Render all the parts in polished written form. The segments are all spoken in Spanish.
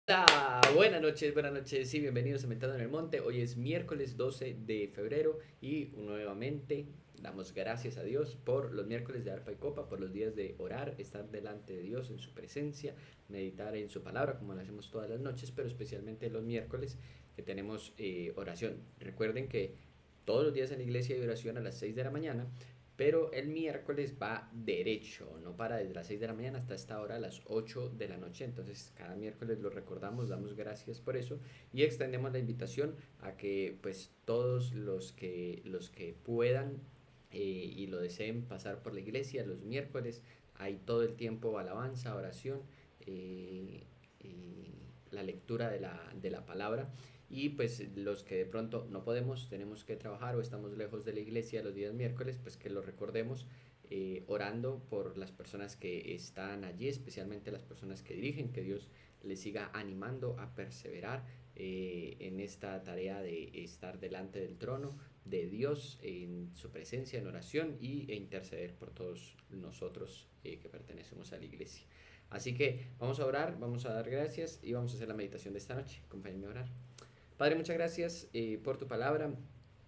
Hola, buenas noches y bienvenidos a Mentando en el Monte. Hoy es miércoles 12 de febrero y nuevamente damos gracias a Dios por los miércoles de arpa y copa, por los días de orar, estar delante de Dios en su presencia, meditar en su palabra como lo hacemos todas las noches, pero especialmente los miércoles que tenemos oración. Recuerden que todos los días en la iglesia hay oración a las 6 de la mañana, pero el miércoles va derecho, no para desde las 6 de la mañana hasta esta hora a las 8 de la noche. Entonces cada miércoles lo recordamos, damos gracias por eso y extendemos la invitación a que pues todos los que puedan y lo deseen pasar por la iglesia los miércoles. Hay todo el tiempo alabanza, oración, eh, la lectura de la palabra. Y pues los que de pronto no podemos, tenemos que trabajar o estamos lejos de la iglesia los días miércoles, pues que lo recordemos orando por las personas que están allí, especialmente las personas que dirigen, que Dios les siga animando a perseverar en esta tarea de estar delante del trono de Dios, en su presencia, en oración e interceder por todos nosotros que pertenecemos a la iglesia. Así que vamos a orar, vamos a dar gracias y vamos a hacer la meditación de esta noche. Acompáñenme a orar. Padre, muchas gracias por tu palabra.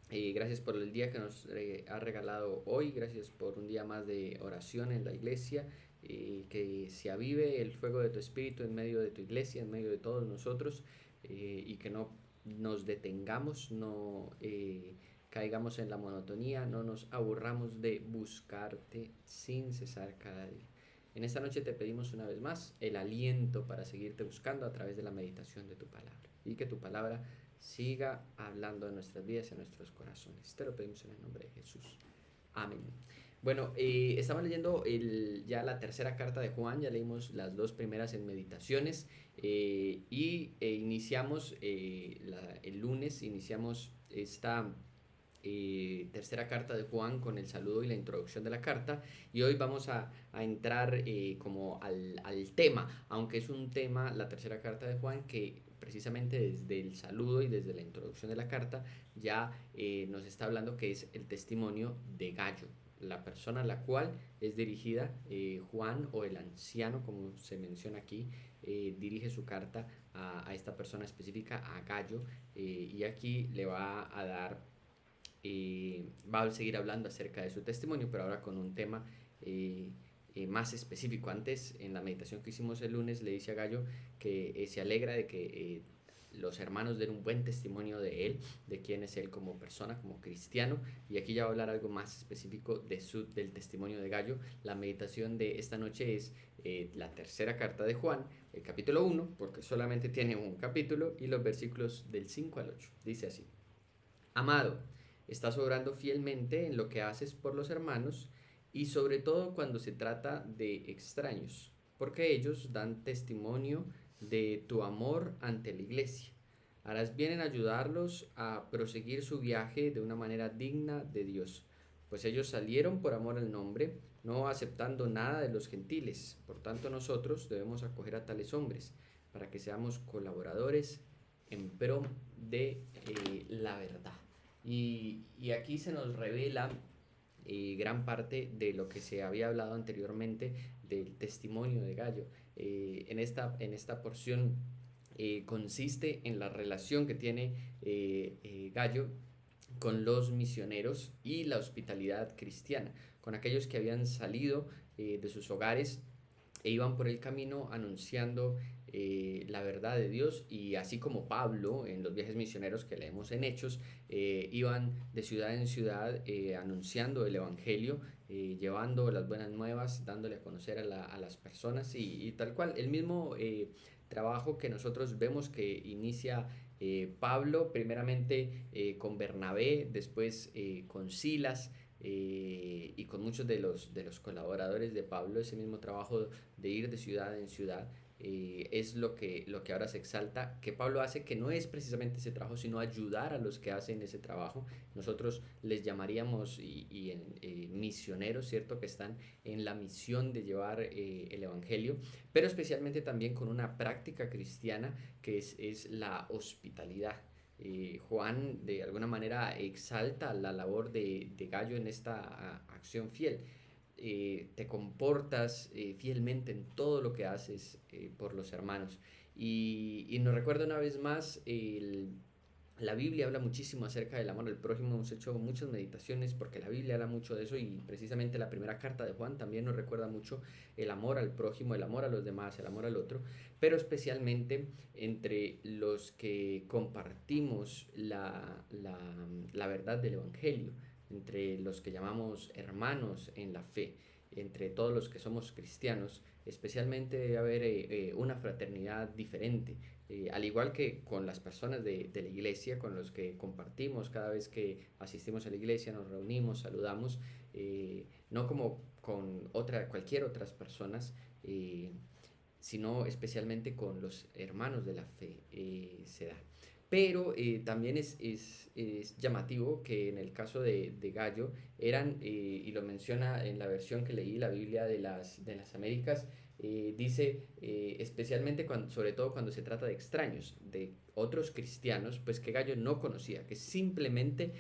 Gracias por el día que nos ha regalado hoy. Gracias por un día más de oración en la iglesia. Que se avive el fuego de tu espíritu en medio de tu iglesia, en medio de todos nosotros. Y que no nos detengamos, no caigamos en la monotonía, no nos aburramos de buscarte sin cesar cada día. En esta noche te pedimos una vez más el aliento para seguirte buscando a través de la meditación de tu palabra. Y que tu palabra siga hablando en nuestras vidas y en nuestros corazones. Te lo pedimos en el nombre de Jesús. Amén. Bueno, estamos leyendo ya la tercera carta de Juan, ya leímos las dos primeras en meditaciones iniciamos el lunes, iniciamos esta tercera carta de Juan con el saludo y la introducción de la carta, y hoy vamos a entrar como al tema, aunque es un tema, la tercera carta de Juan, que precisamente desde el saludo y desde la introducción de la carta ya nos está hablando que es el testimonio de Gallo, la persona a la cual es dirigida Juan, o el anciano como se menciona aquí, dirige su carta a esta persona específica, a Gallo, y aquí le va a dar va a seguir hablando acerca de su testimonio, pero ahora con un tema más específico. Antes, en la meditación que hicimos el lunes, le dice a Gallo que se alegra de que los hermanos den un buen testimonio de él, de quién es él como persona, como cristiano, y aquí ya va a hablar algo más específico del testimonio de Gallo. La meditación de esta noche es la tercera carta de Juan, el capítulo 1, porque solamente tiene un capítulo, y los versículos del 5 al 8. Dice así: Amado, estás obrando fielmente en lo que haces por los hermanos, y sobre todo cuando se trata de extraños, porque ellos dan testimonio de tu amor ante la iglesia. Harás bien en ayudarlos a proseguir su viaje de una manera digna de Dios, pues ellos salieron por amor al nombre, no aceptando nada de los gentiles. Por tanto, nosotros debemos acoger a tales hombres, para que seamos colaboradores en pro de la verdad. Y aquí se nos revela gran parte de lo que se había hablado anteriormente del testimonio de Gallo. En esta porción consiste en la relación que tiene Gallo con los misioneros y la hospitalidad cristiana, con aquellos que habían salido de sus hogares e iban por el camino anunciando la verdad de Dios, y así como Pablo en los viajes misioneros que leemos en Hechos, iban de ciudad en ciudad anunciando el Evangelio, llevando las buenas nuevas, dándole a conocer a las personas, y tal cual, el mismo trabajo que nosotros vemos que inicia Pablo, primeramente con Bernabé, después con Silas, y con muchos de los colaboradores de Pablo. Ese mismo trabajo de ir de ciudad en ciudad es lo que ahora se exalta, que Pablo hace, que no es precisamente ese trabajo, sino ayudar a los que hacen ese trabajo. Nosotros les llamaríamos misioneros, ¿cierto? Que están en la misión de llevar el Evangelio, pero especialmente también con una práctica cristiana que es la hospitalidad. Juan de alguna manera exalta la labor de Gallo en esta acción fiel. Te comportas fielmente en todo lo que haces por los hermanos. Y nos recuerda una vez más la Biblia habla muchísimo acerca del amor al prójimo, hemos hecho muchas meditaciones porque la Biblia habla mucho de eso y precisamente la primera carta de Juan también nos recuerda mucho el amor al prójimo, el amor a los demás, el amor al otro, pero especialmente entre los que compartimos la verdad del Evangelio, entre los que llamamos hermanos en la fe, entre todos los que somos cristianos, especialmente debe haber una fraternidad diferente, al igual que con las personas de la iglesia, con los que compartimos cada vez que asistimos a la iglesia, nos reunimos, saludamos, no como con cualquier otras personas, sino especialmente con los hermanos de la fe se da. Pero también es llamativo que en el caso de Gallo eran, y lo menciona en la versión que leí, la Biblia de las Américas, dice especialmente sobre todo cuando se trata de extraños, de otros cristianos, pues que Gallo no conocía, que simplemente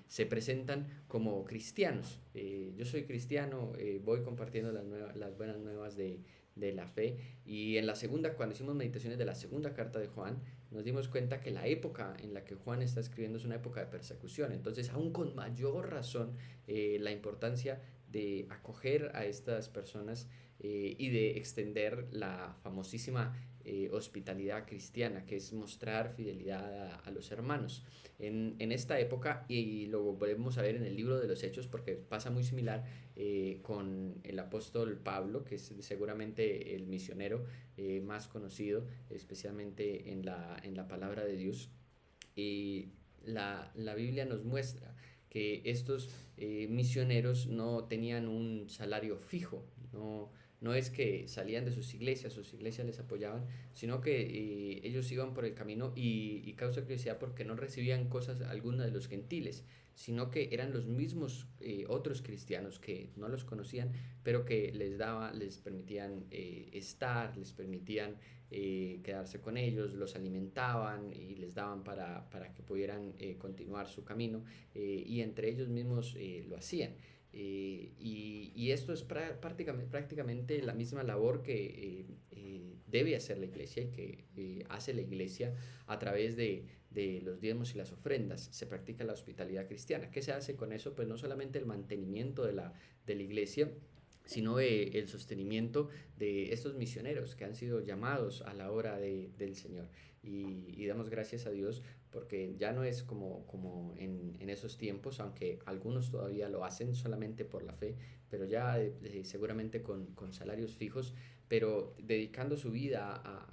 se presentan como cristianos. Yo soy cristiano, voy compartiendo las buenas nuevas de la fe. Y en la segunda, cuando hicimos meditaciones de la segunda carta de Juan, nos dimos cuenta que la época en la que Juan está escribiendo es una época de persecución. Entonces, aún con mayor razón, la importancia de acoger a estas personas y de extender la famosísima hospitalidad cristiana, que es mostrar fidelidad a los hermanos. En esta época, y lo volvemos a ver en el libro de los Hechos, porque pasa muy similar con el apóstol Pablo, que es seguramente el misionero más conocido, especialmente en la palabra de Dios. La Biblia nos muestra que estos misioneros no tenían un salario fijo, no es que salían de sus iglesias les apoyaban, sino que ellos iban por el camino y causa curiosidad porque no recibían cosas alguna de los gentiles, sino que eran los mismos otros cristianos que no los conocían, pero que les permitían les permitían quedarse con ellos, los alimentaban y les daban para que pudieran continuar su camino, y entre ellos mismos lo hacían. Y esto es prácticamente la misma labor que debe hacer la iglesia y que hace la iglesia a través de los diezmos y las ofrendas. Se practica la hospitalidad cristiana. ¿Qué se hace con eso? Pues no solamente el mantenimiento de la iglesia, sino el sostenimiento de estos misioneros que han sido llamados a la obra del Señor. Y damos gracias a Dios porque ya no es como en esos tiempos, aunque algunos todavía lo hacen solamente por la fe, pero ya seguramente con salarios fijos, pero dedicando su vida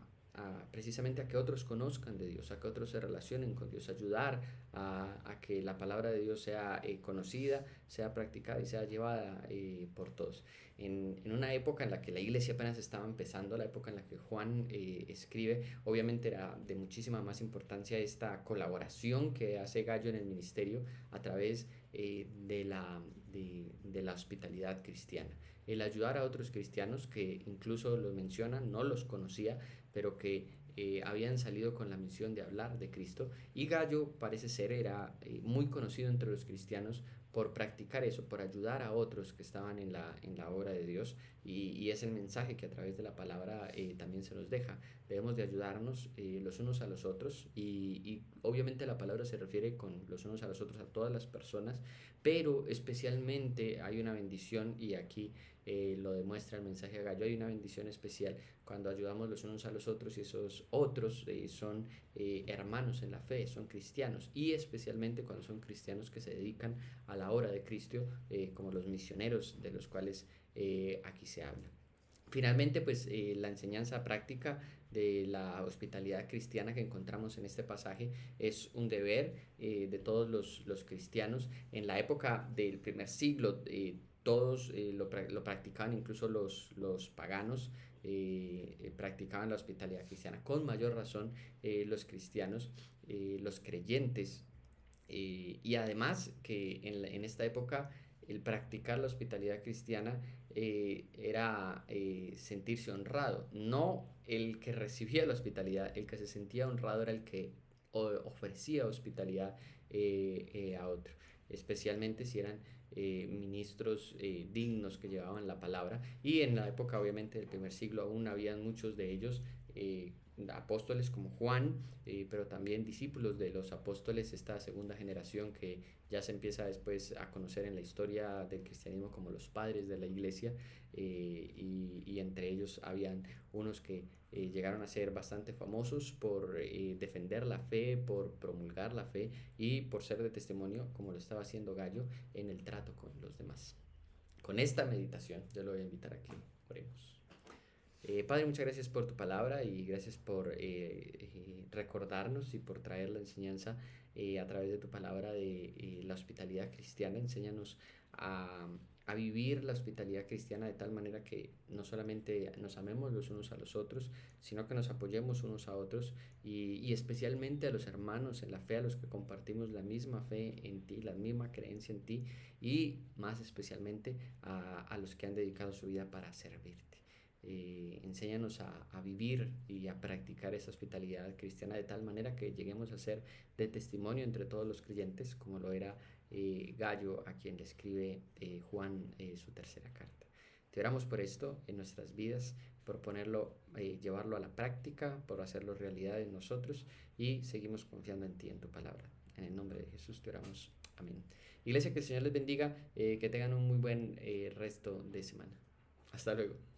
precisamente a que otros conozcan de Dios, a que otros se relacionen con Dios, ayudar a que la palabra de Dios sea conocida, sea practicada y sea llevada por todos. En una época en la que la iglesia apenas estaba empezando, la época en la que Juan escribe, obviamente era de muchísima más importancia esta colaboración que hace Gallo en el ministerio a través de la hospitalidad cristiana. El ayudar a otros cristianos que incluso los mencionan, no los conocía, pero que habían salido con la misión de hablar de Cristo. Y Gallo parece ser era muy conocido entre los cristianos por practicar eso, por ayudar a otros que estaban en la obra de Dios, y es el mensaje que a través de la palabra también se nos deja. Debemos de ayudarnos los unos a los otros, y obviamente la palabra se refiere con los unos a los otros a todas las personas, pero especialmente hay una bendición, y aquí lo demuestra el mensaje de Gallo, hay una bendición especial cuando ayudamos los unos a los otros y esos otros son hermanos en la fe, son cristianos, y especialmente cuando son cristianos que se dedican a la obra de Cristo, como los misioneros de los cuales aquí se habla. Finalmente, pues la enseñanza práctica de la hospitalidad cristiana que encontramos en este pasaje es un deber de todos los cristianos. En la época del primer siglo, todos lo practicaban, incluso los paganos practicaban la hospitalidad cristiana. Con mayor razón los cristianos, los creyentes, y además que en esta época el practicar la hospitalidad cristiana era sentirse honrado. No el que recibía la hospitalidad, el que se sentía honrado era el que ofrecía hospitalidad a otro, especialmente si eran ministros dignos que llevaban la palabra. Y en la época obviamente del primer siglo aún habían muchos de ellos apóstoles como Juan, pero también discípulos de los apóstoles, esta segunda generación que ya se empieza después a conocer en la historia del cristianismo como los padres de la iglesia, y entre ellos habían unos que llegaron a ser bastante famosos por defender la fe, por promulgar la fe y por ser de testimonio, como lo estaba haciendo Gallo, en el trato con los demás. Con esta meditación yo lo voy a invitar a que oremos. Padre, muchas gracias por tu palabra y gracias por recordarnos y por traer la enseñanza a través de tu palabra de la hospitalidad cristiana. Enséñanos a, a vivir la hospitalidad cristiana de tal manera que no solamente nos amemos los unos a los otros, sino que nos apoyemos unos a otros y especialmente a los hermanos en la fe, a los que compartimos la misma fe en ti, la misma creencia en ti y más especialmente a los que han dedicado su vida para servirte. Enséñanos a vivir y a practicar esa hospitalidad cristiana de tal manera que lleguemos a ser de testimonio entre todos los creyentes, como lo era Gallo, a quien le escribe Juan su tercera carta. Te oramos por esto en nuestras vidas, por ponerlo, llevarlo a la práctica, por hacerlo realidad en nosotros y seguimos confiando en ti, en tu palabra. En el nombre de Jesús te oramos. Amén. Iglesia, que el Señor les bendiga, que tengan un muy buen resto de semana. Hasta luego.